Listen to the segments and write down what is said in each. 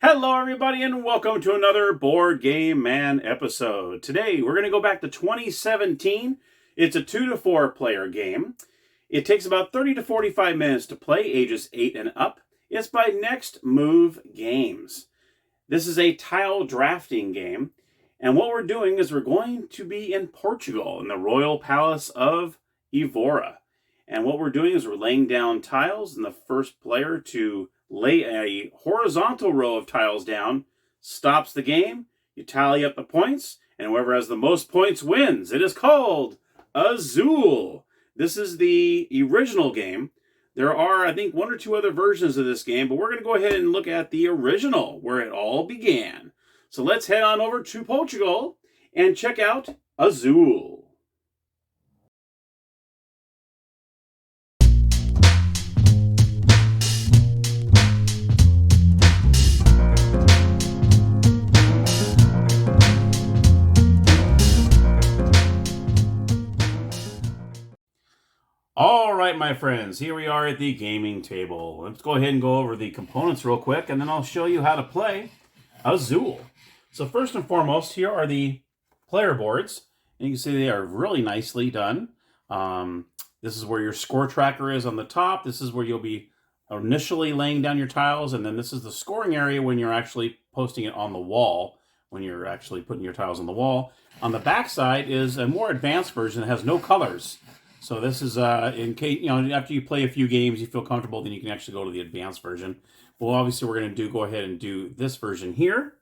Hello, everybody, and welcome to another Board Game Man episode. Today, we're going to go back to 2017. It's a 2 to 4 player game. It takes about 30 to 45 minutes to play, ages 8 and up. It's by Next Move Games. This is a tile drafting game, and what we're doing is we're going to be in Portugal, in the Royal Palace of Evora. And what we're doing is we're laying down tiles, and the first player to lay a horizontal row of tiles down stops the game. You tally up the points, and whoever has the most points wins. It is called AZUL. This is the original game. There are, I think, one or two other versions of this game, but we're going to go ahead and look at the original, where it all began. So let's head on over to Portugal and check out AZUL. All right, my friends, here we are at the gaming table. Let's go ahead and go over the components real quick, and then I'll show you how to play AZUL. So first and foremost, here are the player boards. And you can see they are really nicely done. This is where your score tracker is on the top. This is where you'll be initially laying down your tiles, and then this is the scoring area when you're actually posting it on the wall, when you're actually putting your tiles on the wall. On the back side is a more advanced version that has no colors. So this is in case, after you play a few games, you feel comfortable, then you can actually go to the advanced version. Well, obviously, we're going to go ahead and do this version here.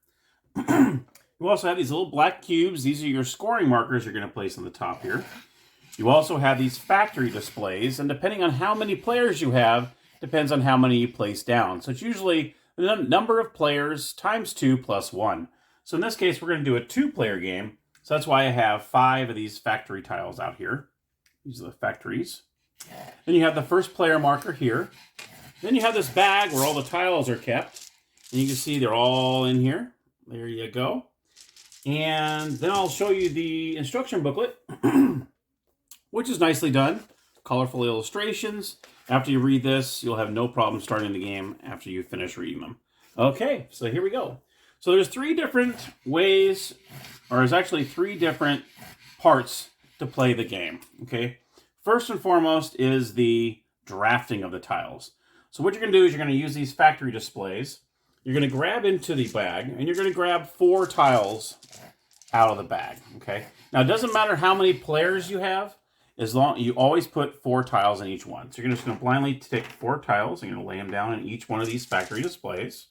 You also have these little black cubes. These are your scoring markers you're going to place on the top here. You also have these factory displays, and depending on how many players you have, depends on how many you place down. So it's usually the number of players times 2 plus 1. So in this case, we're going to do a 2-player game. So that's why I have 5 of these factory tiles out here. These are the factories. Then you have the first player marker here. Then you have this bag where all the tiles are kept. And you can see they're all in here. There you go. And then I'll show you the instruction booklet, which is nicely done. Colorful illustrations. After you read this, you'll have no problem starting the game after you finish reading them. Okay, so here we go. So there's 3 different ways, or there's actually 3 different parts to play the game. Okay, first and foremost is the drafting of the tiles. So what you're going to do is you're going to use these factory displays. You're going to grab into the bag, and you're going to grab 4 tiles out of the bag. Okay, now it doesn't matter how many players you have, as long you always put 4 tiles in each one. So you're just going to blindly take 4 tiles and you're going to lay them down in each one of these factory displays,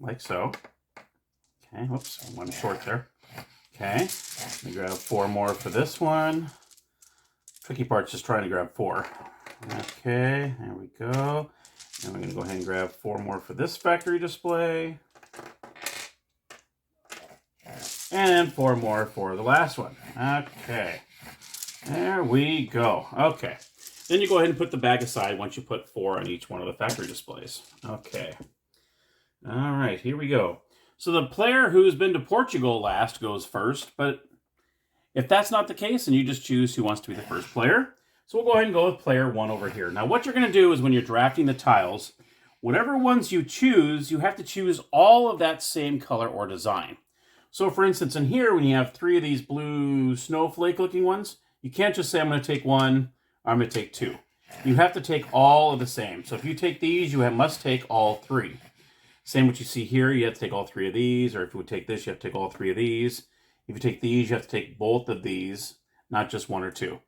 like so. Okay, whoops, one short there. Okay, let me grab 4 more for this one. Tricky part's just trying to grab 4. Okay, there we go. And we're going to go ahead and grab 4 more for this factory display. And then 4 more for the last one. Okay, there we go. Okay, then you go ahead and put the bag aside once you put 4 on each one of the factory displays. Okay, all right, here we go. So the player who's been to Portugal last goes first, but if that's not the case, then you just choose who wants to be the first player. So we'll go ahead and go with player 1 over here. Now what you're going to do is when you're drafting the tiles, whatever ones you choose, you have to choose all of that same color or design. So for instance, in here, when you have 3 of these blue snowflake looking ones, you can't just say I'm going to take 1, or I'm going to take 2. You have to take all of the same. So if you take these, you must take all 3. Same what you see here, you have to take all 3 of these, or if you would take this, you have to take all 3 of these. If you take these, you have to take both of these, not just 1 or 2.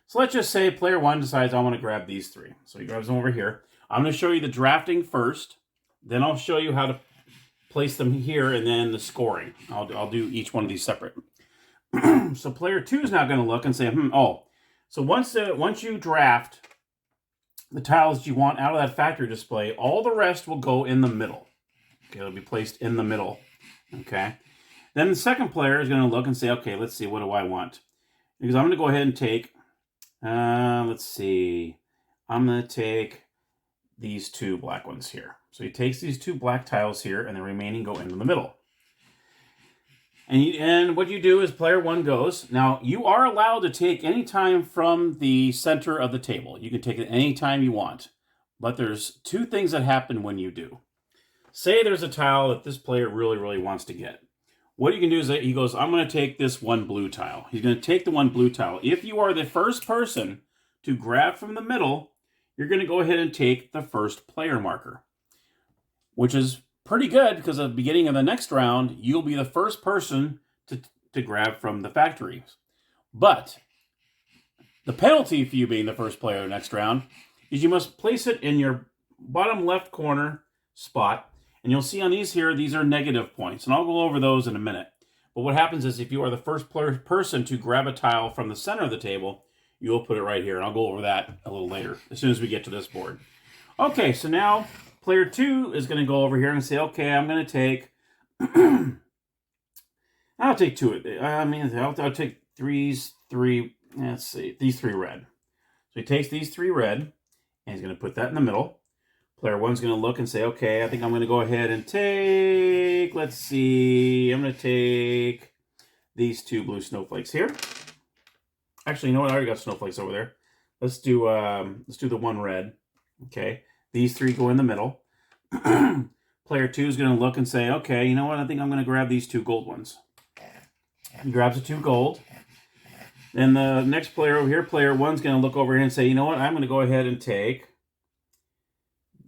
So let's just say player 1 decides I want to grab these 3. So he grabs them over here. I'm going to show you the drafting first, then I'll show you how to place them here, and then the scoring. I'll do each one of these separate. So player 2 is now going to look and say, so once you draft the tiles you want out of that factory display, all the rest will go in the middle. Okay, it'll be placed in the middle. Okay. Then the second player is going to look and say, okay, let's see, what do I want? Because I'm going to go ahead and take, let's see, I'm going to take these 2 black ones here. So he takes these 2 black tiles here, and the remaining go into the middle. And what you do is player 1 goes. Now, you are allowed to take any time from the center of the table. You can take it any time you want. But there's 2 things that happen when you do. say there's a tile that this player really, really wants to get. What you can do is that he goes, I'm going to take this one blue tile. He's going to take the one blue tile. If you are the first person to grab from the middle, you're going to go ahead and take the first player marker, which is pretty good because at the beginning of the next round, you'll be the first person to grab from the factories. But the penalty for you being the first player the next round is you must place it in your bottom left corner spot. And you'll see on these here, these are negative points. And I'll go over those in a minute. But what happens is if you are the first person to grab a tile from the center of the table, you'll put it right here. And I'll go over that a little later, as soon as we get to this board. Okay, so now player 2 is going to go over here and say, okay, I'm going to take... I'll take two. I'll take these three red. So he takes these 3 red, and he's going to put that in the middle. Player 1's going to look and say, okay, I think I'm going to go ahead and take, let's see, I'm going to take these 2 blue snowflakes here. Actually, you know what? I already got snowflakes over there. Let's do the 1 red. Okay, these 3 go in the middle. Player 2 is going to look and say, okay, you know what? I think I'm going to grab these 2 gold ones. He grabs the 2 gold. Then the next player over here, player 1's going to look over here and say, you know what? I'm going to go ahead and take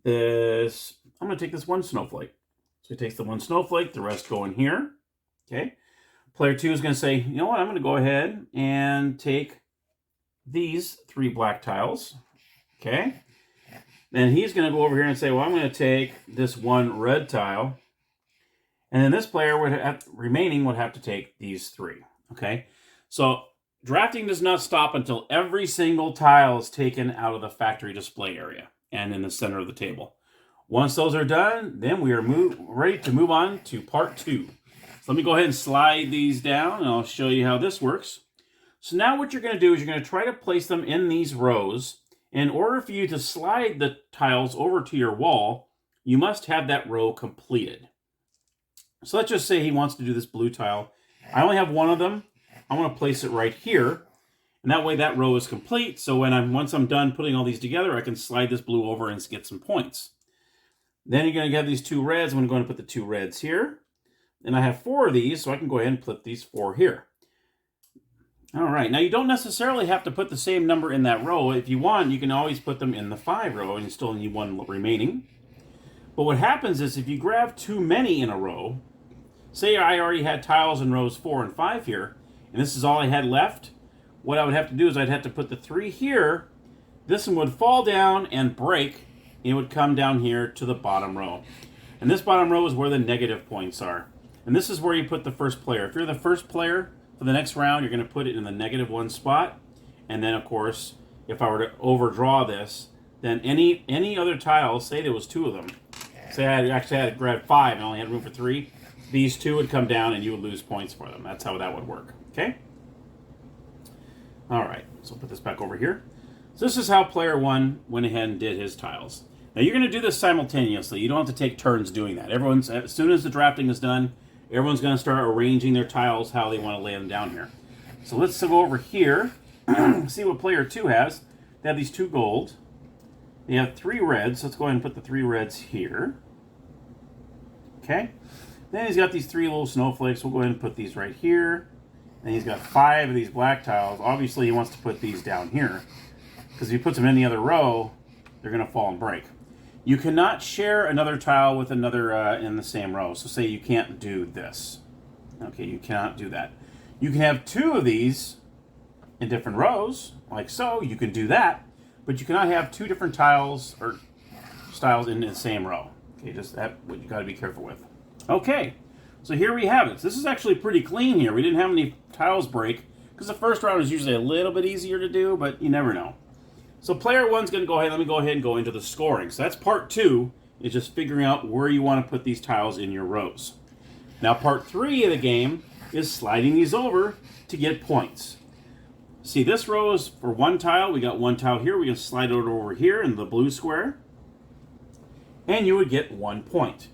this. I'm going to take this 1 snowflake. So he takes the 1 snowflake. The rest go in here. Okay. Player 2 is going to say, you know what? I'm going to go ahead and take these 3 black tiles. Okay. Then he's going to go over here and say, well, I'm going to take this 1 red tile. And then this player would have, remaining would have to take these 3. Okay. So drafting does not stop until every single tile is taken out of the factory display area and in the center of the table. Once those are done, then we are ready to move on to part 2. So let me go ahead and slide these down, and I'll show you how this works. So now what you're going to do is you're going to try to place them in these rows. In order for you to slide the tiles over to your wall, you must have that row completed. So let's just say he wants to do this blue tile. I only have 1 of them. I'm going to place it right here. And that way that row is complete. So once I'm done putting all these together, I can slide this blue over and get some points. Then you're going to get these 2 reds. I'm going to put the 2 reds here. And I have 4 of these, so I can go ahead and put these 4 here. All right. Now you don't necessarily have to put the same number in that row. If you want, you can always put them in the 5 row, and you still need 1 remaining. But what happens is if you grab too many in a row, say I already had tiles in rows 4 and 5 here, and this is all I had left, what I would have to do is I'd have to put the 3 here. This one would fall down and break. And it would come down here to the bottom row. And this bottom row is where the negative points are. And this is where you put the first player. If you're the first player for the next round, you're going to put it in the -1 spot. And then, of course, if I were to overdraw this, then any other tiles, say there was 2 of them. Say I actually had to grab 5 and I only had room for 3. These 2 would come down and you would lose points for them. That's how that would work. Okay? All right, so I'll put this back over here. So this is how player 1 went ahead and did his tiles. Now you're going to do this simultaneously. You don't have to take turns doing that. As soon as the drafting is done, everyone's going to start arranging their tiles how they want to lay them down here. So let's go over here, see what player 2 has. They have these 2 gold. They have 3 reds. So let's go ahead and put the 3 reds here. Okay. Then he's got these 3 little snowflakes. We'll go ahead and put these right here. And he's got 5 of these black tiles. Obviously, he wants to put these down here. Because if he puts them in any other row, they're going to fall and break. You cannot share another tile with another in the same row. So say you can't do this. Okay, you cannot do that. You can have 2 of these in different rows, like so. You can do that. But you cannot have 2 different tiles or styles in the same row. Okay, just that what you got to be careful with. Okay. So here we have it. So this is actually pretty clean here. We didn't have any tiles break because the first round is usually a little bit easier to do, but you never know. So player 1's going to go ahead. Let me go ahead and go into the scoring. So that's part 2, is just figuring out where you want to put these tiles in your rows. Now part 3 of the game is sliding these over to get points. See, this row is for 1 tile. We got 1 tile here. We can slide it over here in the blue square. And you would get 1 point.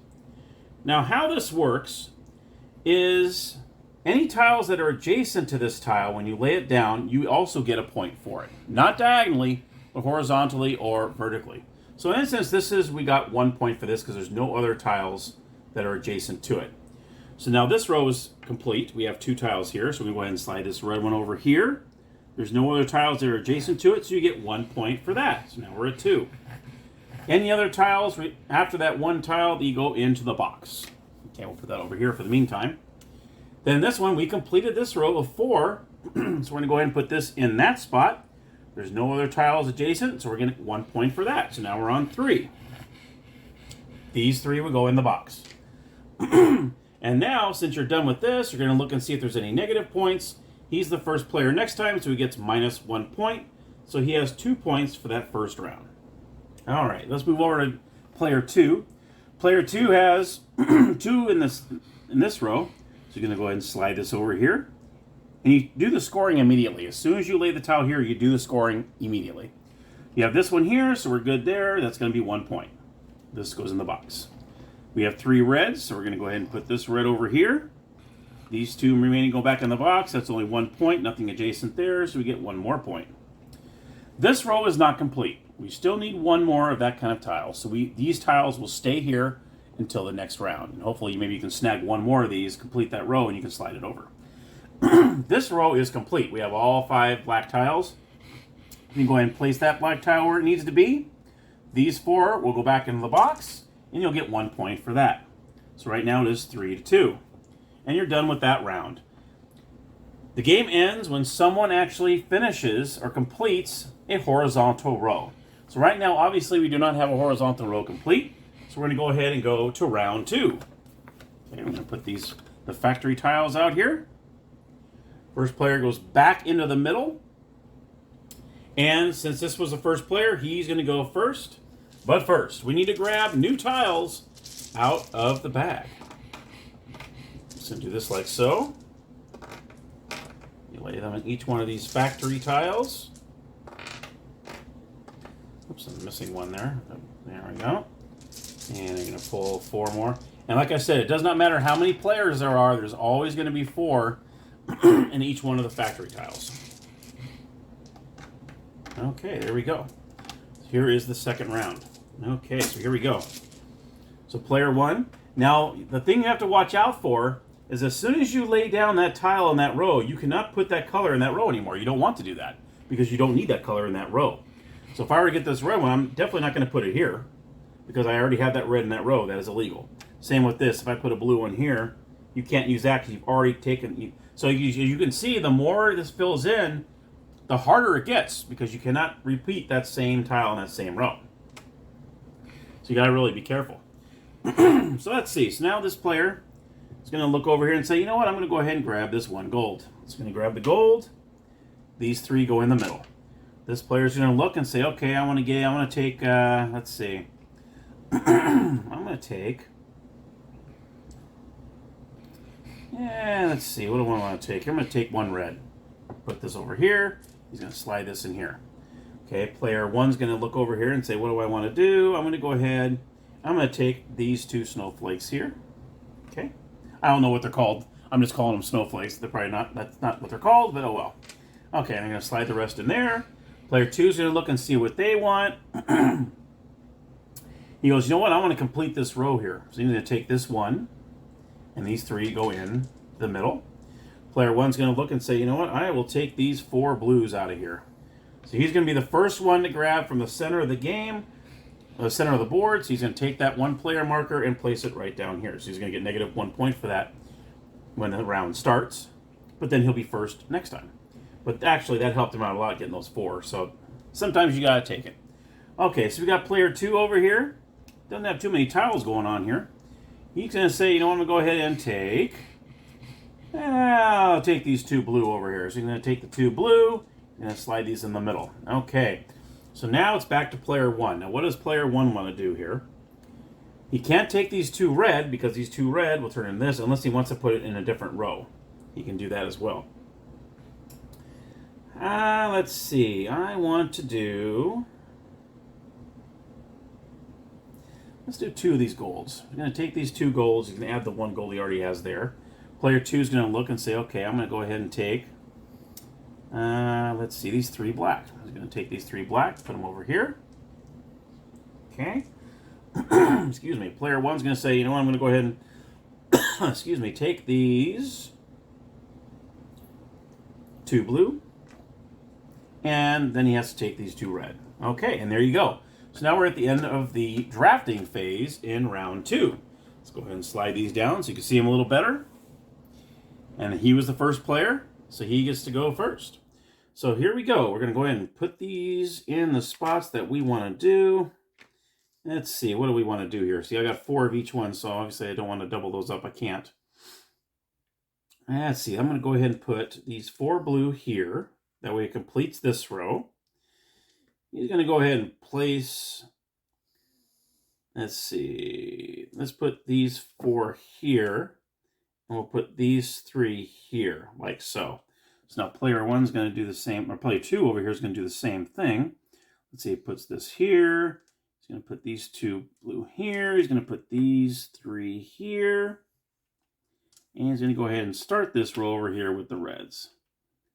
Now how this works is any tiles that are adjacent to this tile, when you lay it down, you also get a point for it. Not diagonally, but horizontally or vertically. So in instance, we got 1 point for this because there's no other tiles that are adjacent to it. So now this row is complete. We have 2 tiles here, so we go ahead and slide this red one over here. There's no other tiles that are adjacent to it, so you get 1 point for that. So now we're at 2. Any other tiles after that 1 tile, you go into the box. Okay, we'll put that over here for the meantime. Then this one, we completed this row of 4, so we're going to go ahead and put this in that spot. There's no other tiles adjacent, so we're going to get 1 point for that. So now we're on 3. These 3 will go in the box. And now, since you're done with this, you're going to look and see if there's any negative points. He's the first player next time, so he gets minus 1 point. So he has 2 points for that first round. All right, let's move over to player 2. Player 2 has 2 in this row. So you're going to go ahead and slide this over here. And you do the scoring immediately. As soon as you lay the tile here, you do the scoring immediately. You have this one here, so we're good there. That's going to be 1 point. This goes in the box. We have 3 reds, so we're going to go ahead and put this red over here. These 2 remaining go back in the box. That's only 1 point, nothing adjacent there, so we get 1 more point. This row is not complete. We still need 1 more of that kind of tile. So these tiles will stay here until the next round. And hopefully maybe you can snag 1 more of these, complete that row, and you can slide it over. This row is complete. We have all 5 black tiles. You can go ahead and place that black tile where it needs to be. These 4 will go back into the box, and you'll get 1 point for that. So right now it is 3-2. And you're done with that round. The game ends when someone actually finishes or completes a horizontal row. So right now, obviously, we do not have a horizontal row complete. So we're going to go ahead and go to round 2. Okay, we're going to put the factory tiles out here. First player goes back into the middle. And since this was the first player, he's going to go first. But first, we need to grab new tiles out of the bag. So do this like so. You lay them in each one of these factory tiles. Oops, I'm missing one there. There we go. And I'm going to pull 4 more. And like I said, it does not matter how many players there are. There's always going to be 4 in each one of the factory tiles. Okay, there we go. Here is the second round. Okay, so here we go. So player 1. Now, the thing you have to watch out for is as soon as you lay down that tile in that row, you cannot put that color in that row anymore. You don't want to do that because you don't need that color in that row. So if I were to get this red one, I'm definitely not going to put it here because I already have that red in that row. That is illegal. Same with this. If I put a blue one here, you can't use that because you've already taken... So you can see the more this fills in, the harder it gets because you cannot repeat that same tile in that same row. So you got to really be careful. So let's see. So now this player is going to look over here and say, you know what, I'm going to go ahead and grab this 1 gold. It's going to grab the gold. These 3 go in the middle. This player is going to look and say, okay, I want to take, let's see. I'm going to take, let's see, what do I want to take? I'm going to take 1 red. Put this over here. He's going to slide this in here. Okay, player 1's going to look over here and say, what do I want to do? I'm going to go ahead, I'm going to take these 2 snowflakes here. Okay. I don't know what they're called. I'm just calling them snowflakes. They're probably not, that's not what they're called, but oh well. Okay, I'm going to slide the rest in there. Player 2 is going to look and see what they want. He goes, you know what, I want to complete this row here. So he's going to take this 1, and these 3 go in the middle. Player 1's going to look and say, you know what, I will take these 4 blues out of here. So he's going to be the first one to grab from the center of the game, the center of the board. So he's going to take that 1 player marker and place it right down here. So he's going to get negative 1 point for that when the round starts. But then he'll be first next time. But actually, that helped him out a lot getting those 4. So sometimes you got to take it. Okay, so we got player 2 over here. Doesn't have too many tiles going on here. He's going to say, you know, I'm going to go ahead and take... I'll take these 2 blue over here. So he's going to take the 2 blue and slide these in the middle. Okay, so now it's back to player 1. Now, what does player 1 want to do here? He can't take these 2 red because these 2 red will turn in this unless he wants to put it in a different row. He can do that as well. Let's see. I want to do... Let's do 2 of these golds. I'm going to take these 2 golds. He's going to add the 1 gold he already has there. Player 2 is going to look and say, okay, I'm going to go ahead and take, let's see, these 3 black. I'm going to take these 3 black, put them over here. Okay. Excuse me. Player one's going to say, you know what, I'm going to go ahead and, excuse me, take these 2 blue, and then he has to take these 2 red. Okay, and there you go. So now we're at the end of the drafting phase in round 2. Let's go ahead and slide these down so you can see them a little better. And he was the first player, so he gets to go first. So here we go. We're going to go ahead and put these in the spots that we want to do. Let's see, what do we want to do here? See, I got 4 of each one, so obviously I don't want to double those up. I can't. Let's see, I'm going to go ahead and put these 4 blue here. That way it completes this row. He's going to go ahead and place, let's see, let's put these 4 here. And we'll put these 3 here, like so. So now player 1's going to do the same, or player 2 over here is going to do the same thing. Let's see, he puts this here. He's going to put these 2 blue here. He's going to put these 3 here. And he's going to go ahead and start this row over here with the reds.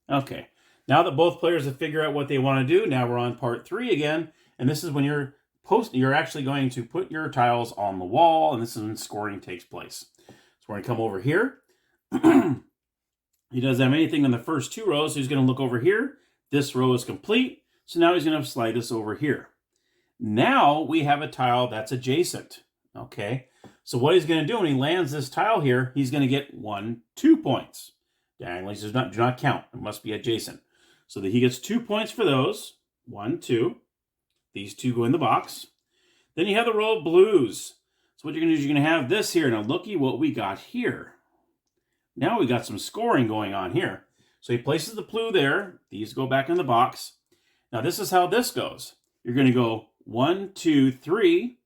Okay, now that both players have figured out what they want to do, now we're on part 3 again. And this is when you're actually going to put your tiles on the wall, and this is when scoring takes place. So we're going to come over here. He doesn't have anything in the first 2 rows, so he's going to look over here. This row is complete, so now he's going to slide this over here. Now we have a tile that's adjacent, okay? So what he's going to do when he lands this tile here, he's going to get 1, 2 points. Diagonally does not count. It must be adjacent. So that he gets 2 points for those. 1, 2. These 2 go in the box. Then you have the row of blues. So what you're going to do is you're going to have this here. Now looky what we got here. Now we got some scoring going on here. So he places the blue there. These go back in the box. Now this is how this goes. You're going to go 1, 2, 3,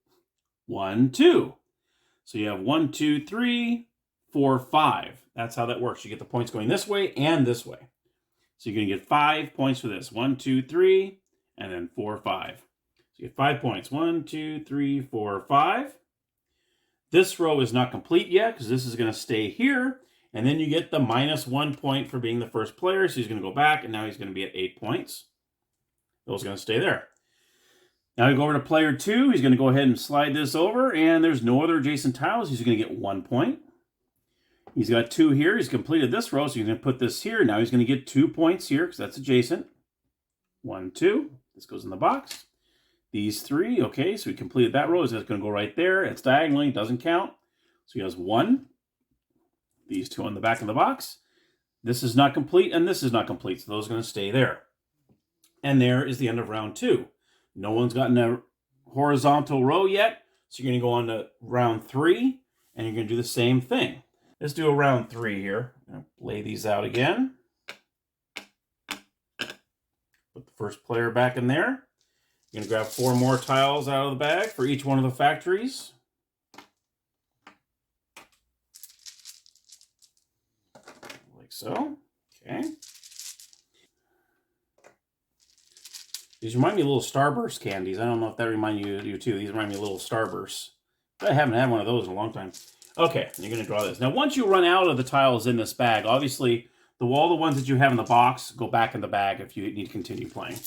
1, 2. So you have 1, 2, 3, 4, 5. That's how that works. You get the points going this way and this way. So you're going to get 5 points for this. 1, 2, 3, and then 4, 5. So you get 5 points. 1, 2, 3, 4, 5. This row is not complete yet because this is going to stay here. And then you get the -1 point for being the first player. So he's going to go back, and now he's going to be at 8 points. Those are going to stay there. Now we go over to player 2. He's going to go ahead and slide this over, and there's no other adjacent tiles. He's going to get 1 point. He's got 2 here. He's completed this row, so he's going to put this here. Now he's going to get 2 points here because that's adjacent. 1, 2. This goes in the box. These 3. Okay, so we completed that row. Is that's going to go right there. It's diagonally. Doesn't count. So he has 1. These 2 on the back of the box. This is not complete, and this is not complete. So those are going to stay there. And there is the end of round 2. No one's gotten a horizontal row yet, so you're going to go on to round 3, and you're going to do the same thing. Let's do a round 3 here. I'm going to lay these out again. Put the first player back in there. You're going to grab 4 more tiles out of the bag for each one of the factories. Like so. Okay. These remind me of little Starburst candies. I don't know if that reminds you too. These remind me of little Starbursts. I haven't had one of those in a long time. Okay, you're going to draw this. Now, once you run out of the tiles in this bag, obviously, all the ones that you have in the box go back in the bag if you need to continue playing.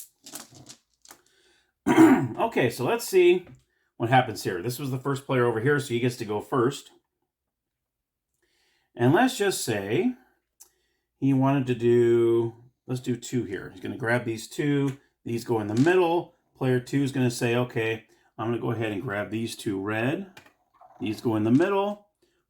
Okay, so let's see what happens here. This was the first player over here, so he gets to go first. And let's just say he wanted to do, let's do 2 here. He's going to grab these 2. These go in the middle. Player 2 is going to say, okay, I'm going to go ahead and grab these 2 red. These go in the middle.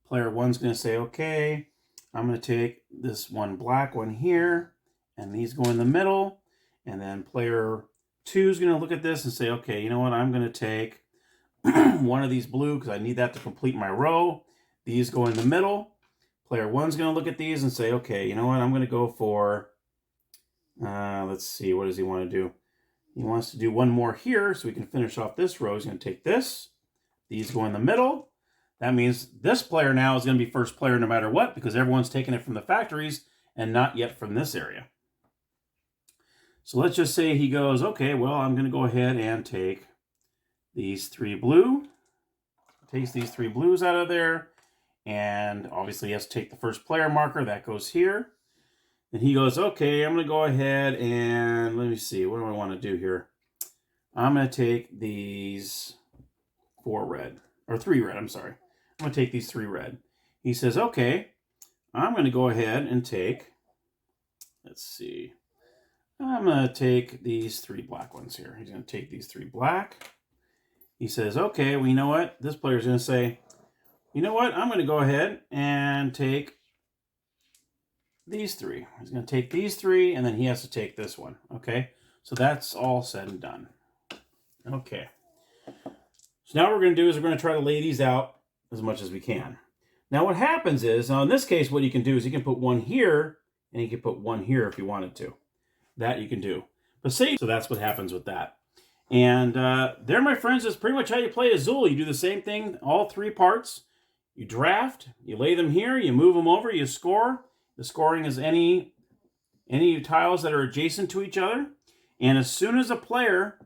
Player 1's going to say, okay, I'm going to take this 1 black one here, and these go in the middle. And then player 2 is going to look at this and say, okay, you know what, I'm going to take one of these blue because I need that to complete my row. These go in the middle. Player 1's going to look at these and say, okay, you know what, I'm going to go for, let's see, what does he want to do? He wants to do 1 more here so we can finish off this row. He's going to take this. These go in the middle. That means this player now is going to be first player no matter what because everyone's taking it from the factories and not yet from this area. So let's just say he goes, okay, well, I'm going to go ahead and take these 3 blue. Takes these 3 blues out of there. And obviously he has to take the first player marker. That goes here. And he goes, okay, I'm going to go ahead and let me see. What do I want to do here? I'm going to take these 4 red, or 3 red, I'm sorry. I'm going to take these 3 red. He says, okay, I'm going to go ahead and take, let's see, I'm going to take these 3 black ones here. He's going to take these 3 black. He says, okay, well, you know what? This player's going to say, you know what? I'm going to go ahead and take these 3. He's going to take these 3, and then he has to take this one, okay? So that's all said and done. Okay. So now what we're going to do is we're going to try to lay these out as much as we can. Now what happens is, now in this case, what you can do is you can put one here, and you can put one here if you wanted to. That you can do. But say, so that's what happens with that. And there, my friends, is pretty much how you play AZUL. You do the same thing, all 3 parts. You draft, you lay them here, you move them over, you score. The scoring is any tiles that are adjacent to each other. And as soon as a player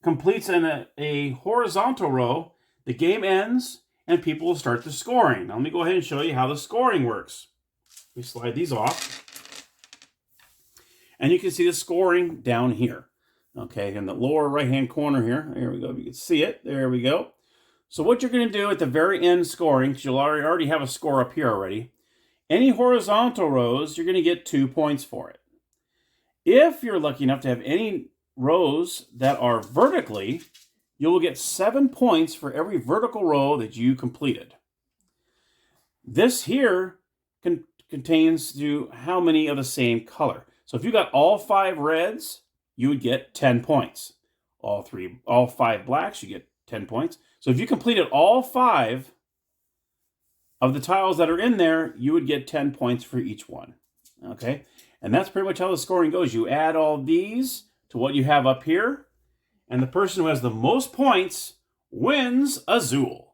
completes a horizontal row, the game ends and people will start the scoring. Now let me go ahead and show you how the scoring works. We slide these off. And you can see the scoring down here. Okay, in the lower right-hand corner here. There we go. You can see it. There we go. So what you're going to do at the very end scoring, because you'll already have a score up here already, any horizontal rows, you're going to get 2 points for it. If you're lucky enough to have any rows that are vertically, you will get 7 points for every vertical row that you completed. This here contains to how many of the same color. So if you got all 5 reds, you would get 10 points. All 5 blacks, you get 10 points. So if you completed all 5 of the tiles that are in there, you would get 10 points for each one. Okay? And that's pretty much how the scoring goes. You add all these to what you have up here, and the person who has the most points wins AZUL.